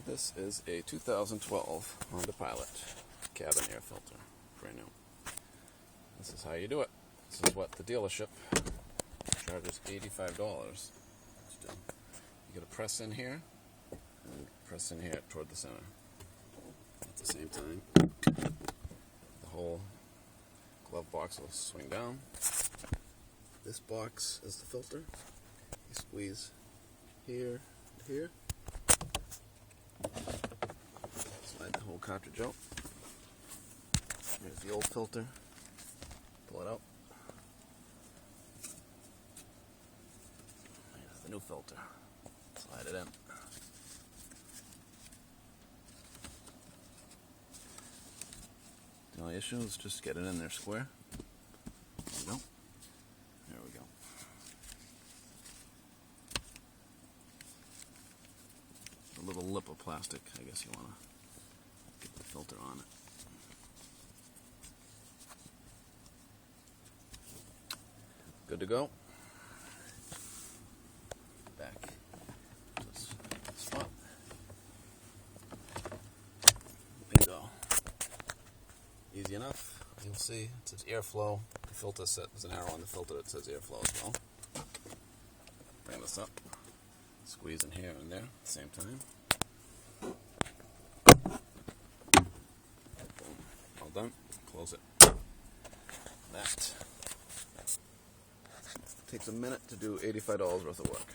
This is a 2012 Honda Pilot cabin air filter, brand new. This is how you do it. This is what the dealership charges $85 to do. You gotta press in here and press in here toward the center. At the same time, the whole glove box will swing down. This box is the filter. You squeeze here and here. Slide the whole cartridge out. Here's the old filter. Pull it out. Here's the new filter. Slide it in. The only issue is just get it in there square. There we go. There we go. A little lip of plastic, I guess you want to get the filter on it. Good to go. Back to this spot. Bingo. Easy enough. You'll see it says airflow. The filter set, there's an arrow on the filter that says airflow as well. Bring this up. Squeeze in here and there at the same time. Boom. All done. Close it. That takes a minute to do $85 worth of work.